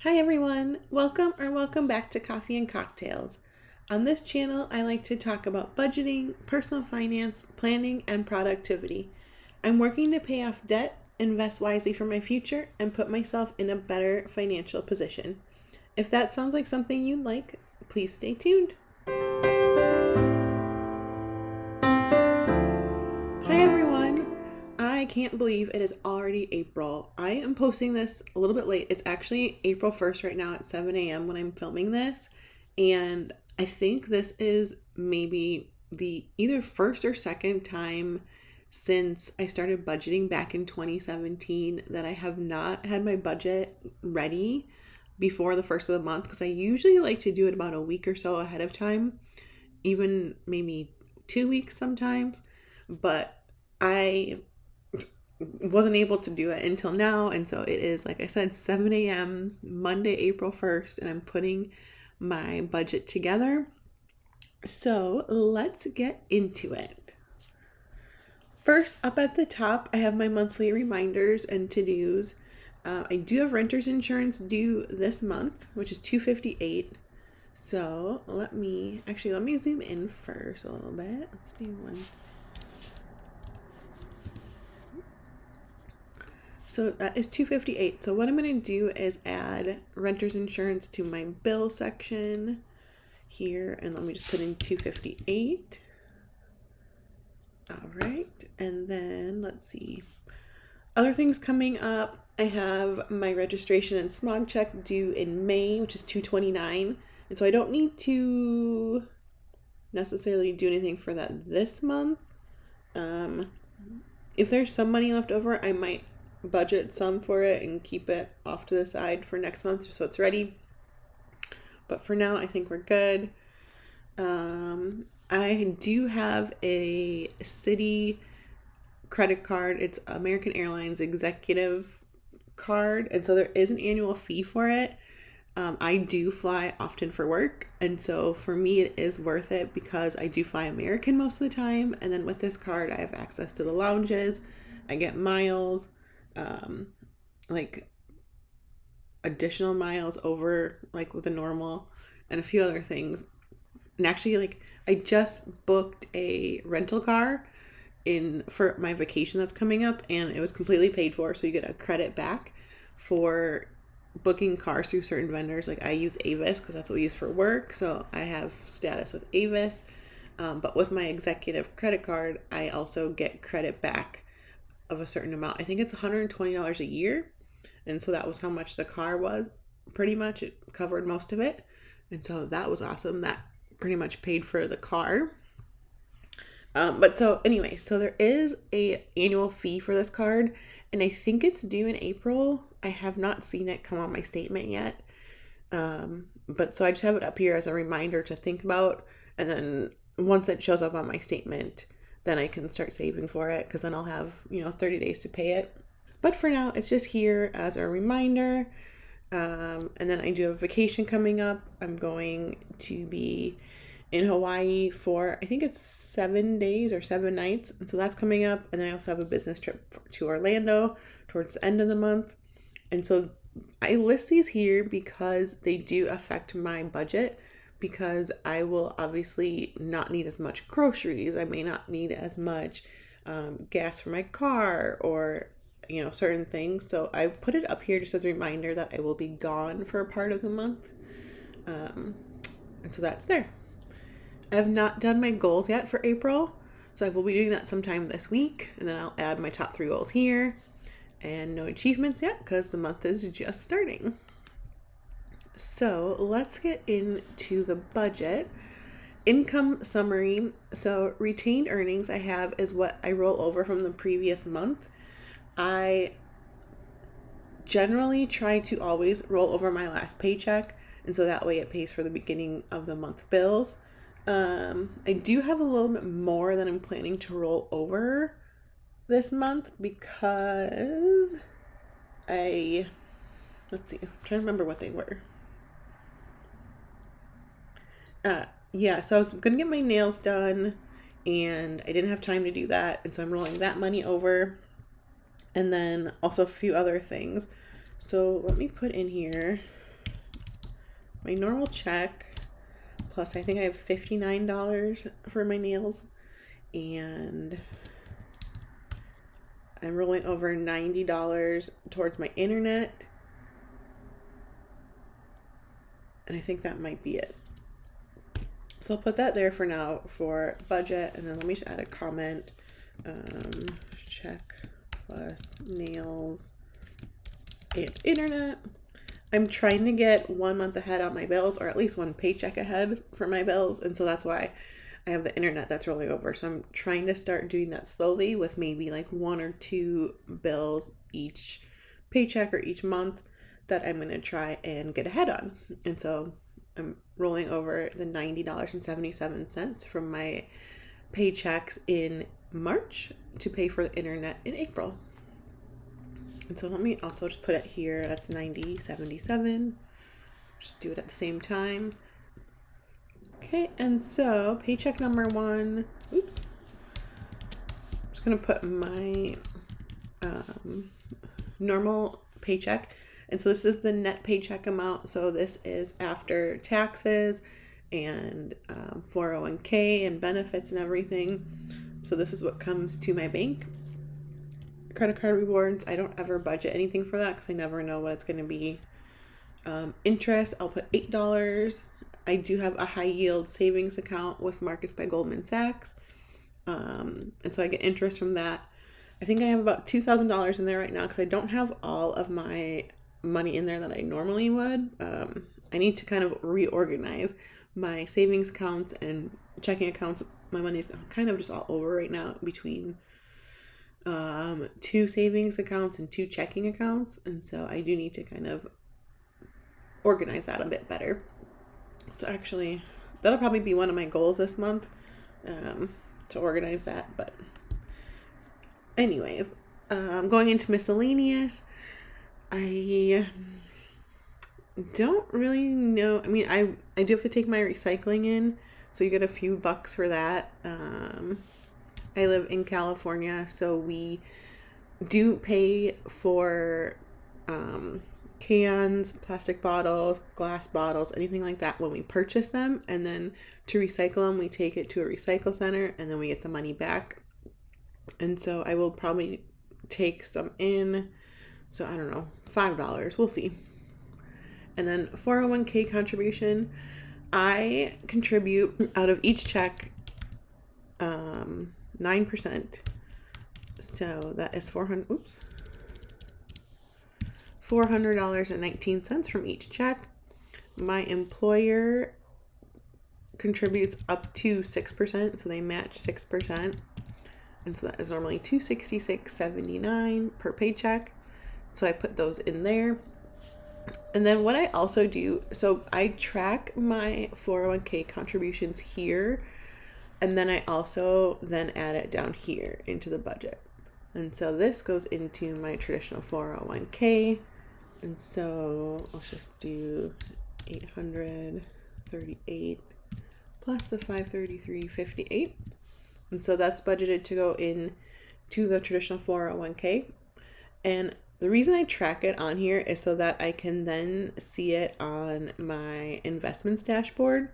Hi everyone, welcome back to Coffee and Cocktails. On this channel, I like to talk about budgeting, personal finance, planning, and productivity. I'm working to pay off debt, invest wisely for my future, and put myself in a better financial position. If that sounds like something you'd like, please stay tuned. Hi everyone! I can't believe it is already April. I am posting this a little bit late. It's actually April 1st right now at 7 a.m. when I'm filming this. And I think this is maybe the either first or second time since I started budgeting back in 2017 that I have not had my budget ready before the first of the month, because I usually like to do it about a week or so ahead of time, even maybe 2 weeks sometimes. But I wasn't able to do it until now, and so it is, like I said, 7 a.m. Monday, April 1st, and I'm putting my budget together. So let's get into it. First, up at the top, I have my monthly reminders and to-dos. I do have renter's insurance due this month, which is $258. So let me zoom in first a little bit. Let's do one. So that is $258. So what I'm going to do is add renter's insurance to my bill section here, and let me just put in $258. All right, and then let's see. Other things coming up, I have my registration and smog check due in May, which is $229. And so I don't need to necessarily do anything for that this month. If there's some money left over, I might budget some for it and keep it off to the side for next month just so it's ready. But for now, I think we're good. I do have a city credit card. It's American Airlines executive card, and so there is an annual fee for it. I do fly often for work, and so for me it is worth it because I do fly American most of the time, and then with this card I have access to the lounges. I get miles, like additional miles over like with the normal, and a few other things. And actually, like, I just booked a rental car for my vacation that's coming up, and it was completely paid for, so you get a credit back for booking cars through certain vendors. Like, I use Avis because that's what we use for work, so I have status with Avis. But with my executive credit card, I also get credit back of a certain amount. I think it's $120 a year, and so that was how much the car was. Pretty much it covered most of it, and so that was awesome. That pretty much paid for the car. But so anyway, so there is a annual fee for this card, and I think it's due in April. I have not seen it come on my statement yet. But so I just have it up here as a reminder to think about, and then once it shows up on my statement, then I can start saving for it, because then I'll have 30 days to pay it. But for now, it's just here as a reminder. And then I do have a vacation coming up. I'm going to be in Hawaii for, I think it's 7 days or 7 nights. And so that's coming up. And then I also have a business trip to Orlando towards the end of the month. And so I list these here because they do affect my budget, because I will obviously not need as much groceries. I may not need as much gas for my car, or certain things. So I put it up here just as a reminder that I will be gone for a part of the month. And so that's there. I have not done my goals yet for April, so I will be doing that sometime this week, and then I'll add my top 3 goals here. And no achievements yet because the month is just starting. So let's get into the budget. Income summary. So retained earnings I have is what I roll over from the previous month. I generally try to always roll over my last paycheck, and so that way it pays for the beginning of the month bills. I do have a little bit more than I'm planning to roll over this month, because let's see, I'm trying to remember what they were. So I was gonna get my nails done, and I didn't have time to do that, and so I'm rolling that money over, and then also a few other things. So let me put in here my normal check, plus I think I have $59 for my nails, and I'm rolling over $90 towards my internet, and I think that might be it. So I'll put that there for now for budget, and then let me just add a comment. Check plus nails and internet. I'm trying to get 1 month ahead on my bills, or at least one paycheck ahead for my bills, and so that's why I have the internet that's rolling over. So I'm trying to start doing that slowly with maybe like 1 or 2 bills each paycheck or each month that I'm going to try and get ahead on. And so I'm rolling over the $90.77 from my paychecks in March to pay for the internet in April. And so let me also just put it here. That's $90.77. Just do it at the same time. Okay, and so paycheck number 1. Oops. I'm just gonna put my normal paycheck. And so this is the net paycheck amount. So this is after taxes and 401k and benefits and everything. So this is what comes to my bank. Credit card rewards, I don't ever budget anything for that because I never know what it's going to be. Interest, I'll put $8. I do have a high yield savings account with Marcus by Goldman Sachs. And so I get interest from that. I think I have about $2,000 in there right now because I don't have all of my money in there that I normally would. I need to kind of reorganize my savings accounts and checking accounts. My money's kind of just all over right now between 2 savings accounts and 2 checking accounts, and so I do need to kind of organize that a bit better. So actually that'll probably be one of my goals this month, to organize that. But anyways, going into miscellaneous, I don't really know. I mean, I do have to take my recycling in, so you get a few bucks for that. I live in California, so we do pay for cans, plastic bottles, glass bottles, anything like that when we purchase them. And then to recycle them, we take it to a recycle center and then we get the money back. And so I will probably take some in. So I don't know, $5. We'll see. And then 401k contribution. I contribute out of each check 9%. So that is $400.19 from each check. My employer contributes up to 6%, so they match 6%. And so that is normally $266.79 per paycheck. So I put those in there. And then what I also do, so I track my 401k contributions here, and then I also then add it down here into the budget. And so this goes into my traditional 401k. And so let's just do 838 plus the 533.58. And so that's budgeted to go in to the traditional 401k. And the reason I track it on here is so that I can then see it on my investments dashboard.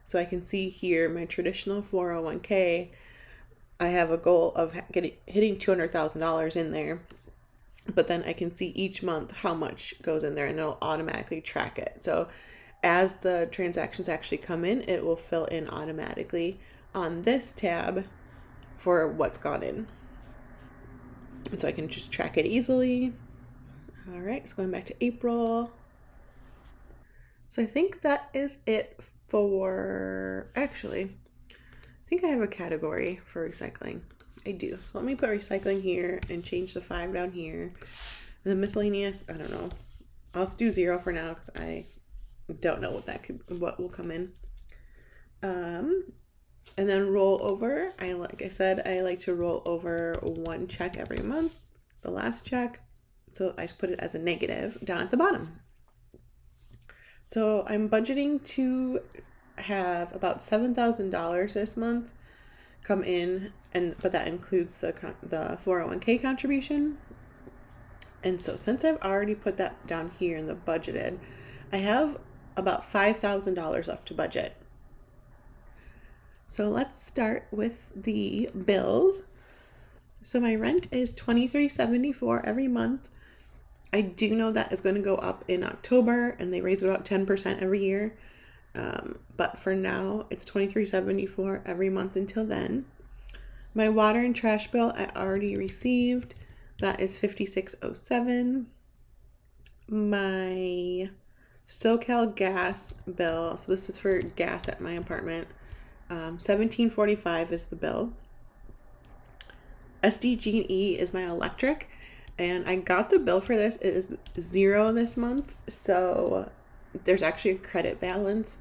So I can see here my traditional 401k, I have a goal of hitting $200,000 in there, but then I can see each month how much goes in there and it'll automatically track it. So as the transactions actually come in, it will fill in automatically on this tab for what's gone in. And so I can just track it easily. All right, so going back to April. So I think that is it for, actually, I think I have a category for recycling. I do. So let me put recycling here and change the 5 down here. And then miscellaneous, I don't know. I'll just do 0 for now because I don't know what will come in. And then roll over. Like I said, I like to roll over 1 check every month, the last check. So I just put it as a negative down at the bottom. So I'm budgeting to have about $7,000 this month come in, but that includes the 401k contribution. And so since I've already put that down here in the budgeted, I have about $5,000 left to budget. So let's start with the bills. So my rent is $23.74 every month. I do know that is going to go up in October, and they raise it about 10% every year. But for now, it's $23.74 every month until then. My water and trash bill I already received. That is $56.07. My SoCal gas bill, so this is for gas at my apartment, $17.45 is the bill. SDG&E is my electric, and I got the bill for this. It is $0 this month, so there's actually a credit balance.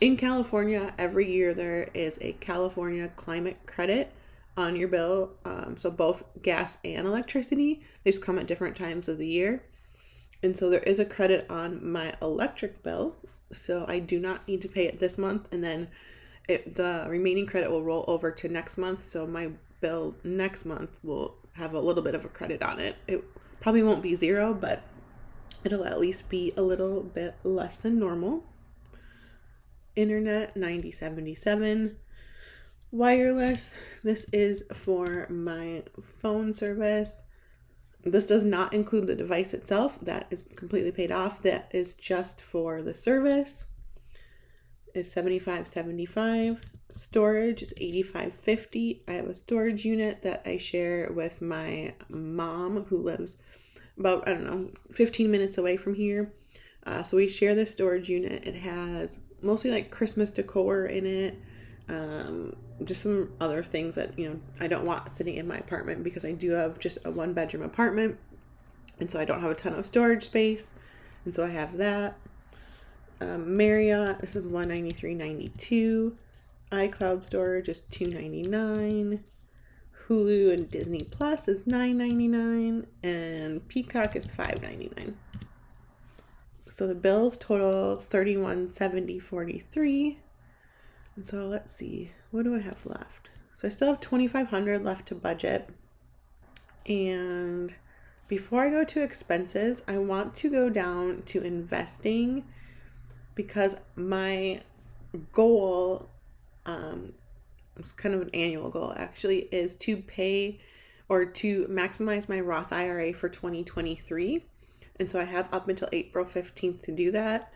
In California, every year there is a California climate credit on your bill. So both gas and electricity, they just come at different times of the year. And so there is a credit on my electric bill. So I do not need to pay it this month. And then the remaining credit will roll over to next month. So my bill next month will have a little bit of a credit on it. It probably won't be $0, but it'll at least be a little bit less than normal. Internet, $90.77. Wireless, this is for my phone service. This does not include the device itself. That is completely paid off. That is just for the service. Is $75.75. Storage is $85.50. I have a storage unit that I share with my mom, who lives about, 15 minutes away from here. So we share this storage unit. It has mostly like Christmas decor in it. Just some other things that, I don't want sitting in my apartment, because I do have just a 1-bedroom apartment. And so I don't have a ton of storage space. And so I have that. Marriott, this is $193.92. iCloud storage is $299. Hulu and Disney Plus is $9.99. And Peacock is $5.99. So the bills total $31.70.43. And so let's see, what do I have left? So I still have $2,500 left to budget. And before I go to expenses, I want to go down to investing, because my goal, it's kind of an annual goal actually, is to pay or to maximize my Roth IRA for 2023. And so I have up until April 15th to do that.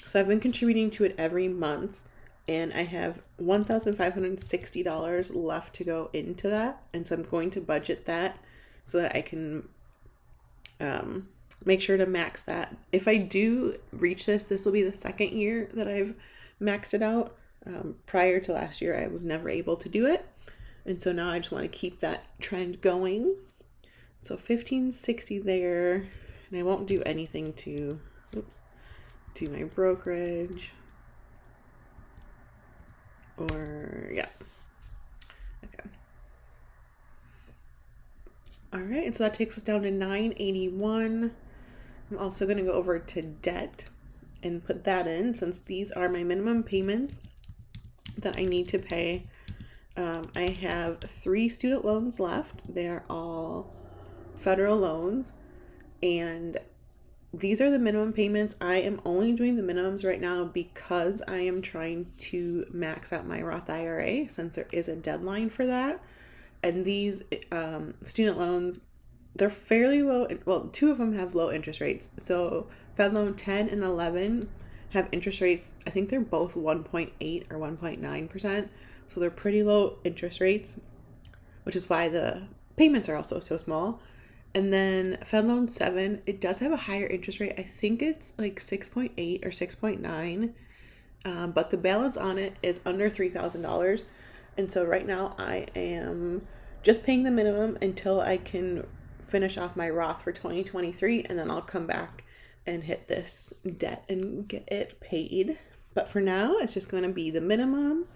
So I've been contributing to it every month, and I have $1,560 left to go into that. And so I'm going to budget that so that I can make sure to max that. If I do reach this will be the second year that I've maxed it out. Prior to last year, I was never able to do it. And so now I just want to keep that trend going. So $1,560 there. And I won't do anything to do my brokerage. Okay. All right, and so that takes us down to $981. I'm also going to go over to debt and put that in, since these are my minimum payments that I need to pay. I have 3 student loans left. They are all federal loans, and these are the minimum payments. I am only doing the minimums right now because I am trying to max out my Roth IRA, since there is a deadline for that. And these student loans, they're fairly low. Well, 2 of them have low interest rates. So Fed Loan 10 and 11 have interest rates. I think they're both 1.8 or 1.9%. So they're pretty low interest rates, which is why the payments are also so small. And then Fed Loan 7, it does have a higher interest rate. I think it's like 6.8 or 6.9. But the balance on it is under $3,000. And so right now I am just paying the minimum until I can finish off my Roth for 2023. And then I'll come back and hit this debt and get it paid. But for now, it's just going to be the minimum.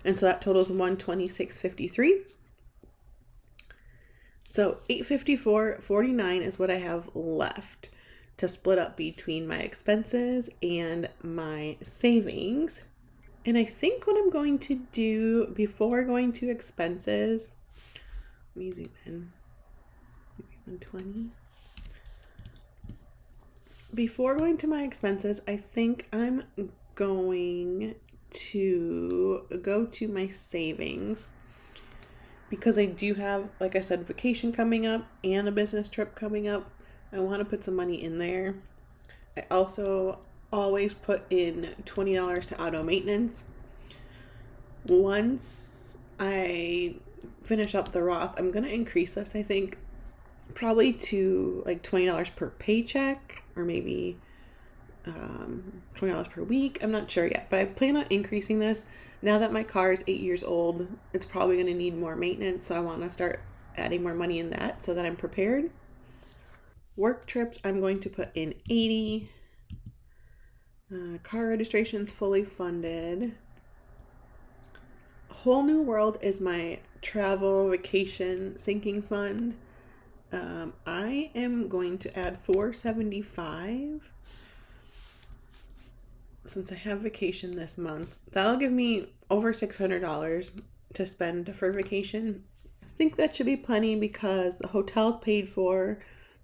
And so that totals $126.53. So $854.49 is what I have left to split up between my expenses and my savings. And I think what I'm going to do before going to expenses, let me zoom in, 120. before going to my expenses, I think I'm going to go to my savings because I do have, like I said, vacation coming up and a business trip coming up. I want to put some money in there. I also always put in $20 to auto maintenance. Once I finish up the Roth, I'm going to increase this, I think, probably to like $20 per paycheck, or maybe $20 per week. I'm not sure yet, but I plan on increasing this. Now that my car is 8 years old, it's probably going to need more maintenance, so I want to start adding more money in that so that I'm prepared. Work trips, I'm going to put in 80. Car registration's fully funded. Whole New World is my travel vacation sinking fund. I am going to add $475 since I have vacation this month. That'll give me over $600 to spend for vacation. I think that should be plenty because the hotel's paid for,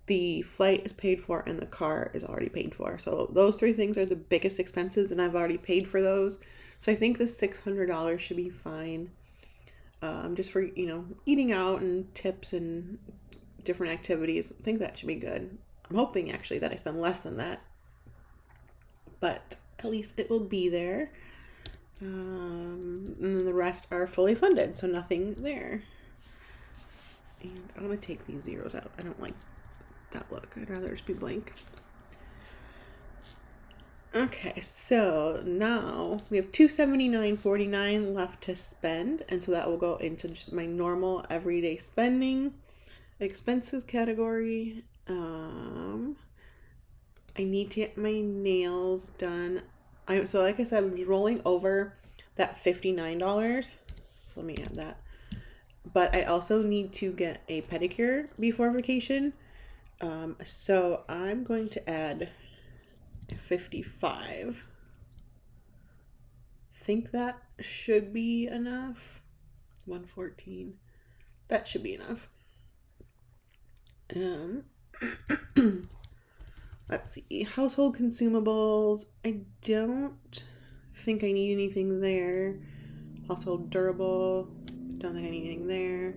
the flight is paid for, and the car is already paid for. So those three things are the biggest expenses, and I've already paid for those. So I think the $600 should be fine. Just for, eating out and tips and different activities. I think that should be good. I'm hoping actually that I spend less than that, but at least it will be there. And then the rest are fully funded, so nothing there. And I'm going to take these zeros out. I don't like that look. I'd rather just be blank. Okay, so now we have $279.49 left to spend, and so that will go into just my normal everyday spending. Expenses category. I need to get my nails done. So like I said, I'm rolling over that $59. So let me add that. But I also need to get a pedicure before vacation. So I'm going to add 55. Think that should be enough. 114. That should be enough. Let's see. Household consumables. I don't think I need anything there. Household durable. Don't think I need anything there.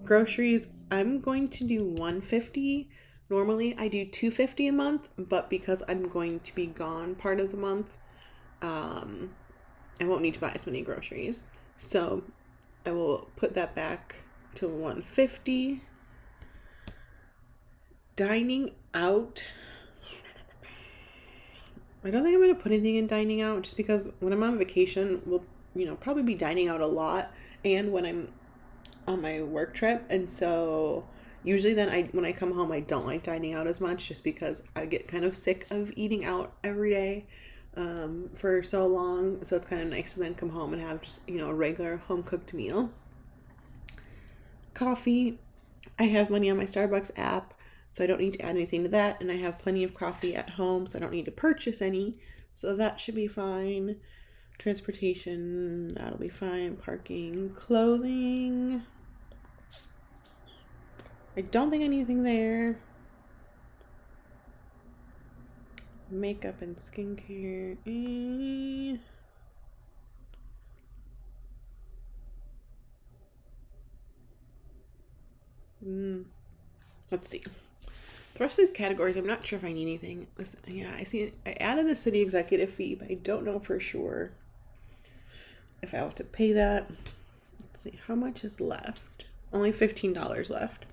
Groceries. I'm going to do 150. Normally I do 250 a month, but because I'm going to be gone part of the month, I won't need to buy as many groceries. So I will put that back to 150. Dining out. I don't think I'm going to put anything in dining out just because when I'm on vacation, we'll, probably be dining out a lot, and when I'm on my work trip. And so usually then when I come home, I don't like dining out as much just because I get kind of sick of eating out every day for so long. So it's kind of nice to then come home and have just, a regular home cooked meal. Coffee. I have money on my Starbucks app, so I don't need to add anything to that. And I have plenty of coffee at home, so I don't need to purchase any. So that should be fine. Transportation, that'll be fine. Parking, clothing. I don't think I need anything there. Makeup and skincare. Let's see. The rest of these categories, I'm not sure if I need anything. Listen, I see I added the city executive fee, but I don't know for sure if I have to pay that. Let's see, how much is left? Only $15 left.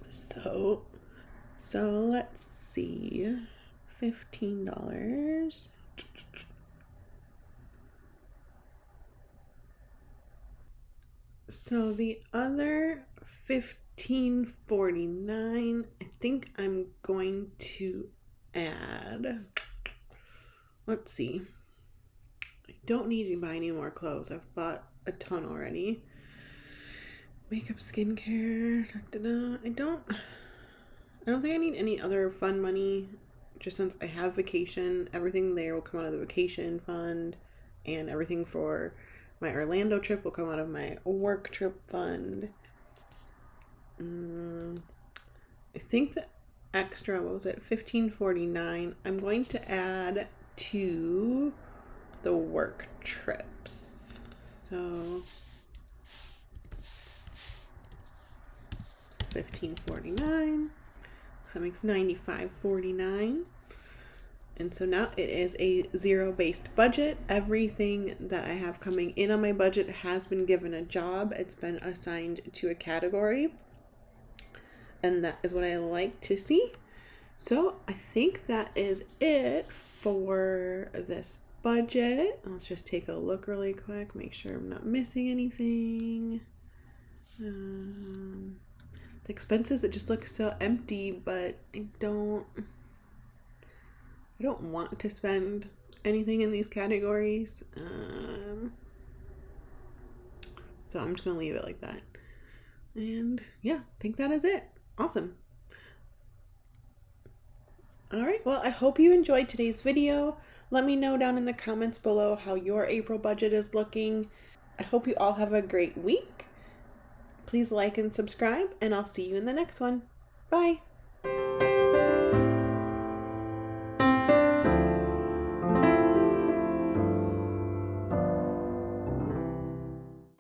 So let's see. $15. So the other $15.49, I think I'm going to add, let's see. I don't need to buy any more clothes. I've bought a ton already. Makeup, skincare. I don't think I need any other fun money. Just since I have vacation, everything there will come out of the vacation fund, and everything for my Orlando trip will come out of my work trip fund. I think that extra, what was it, $15.49, I'm going to add to the work trips. So $15.49, so that makes $95.49. And so now it is a zero-based budget. Everything that I have coming in on my budget has been given a job. It's been assigned to a category. And that is what I like to see. So I think that is it for this budget. Let's just take a look really quick, make sure I'm not missing anything. The expenses, it just looks so empty, but I don't want to spend anything in these categories. So I'm just going to leave it like that. And yeah, I think that is it. Awesome. All right, well, I hope you enjoyed today's video. Let me know down in the comments below how your April budget is looking. I hope you all have a great week. Please like and subscribe, and I'll see you in the next one. Bye.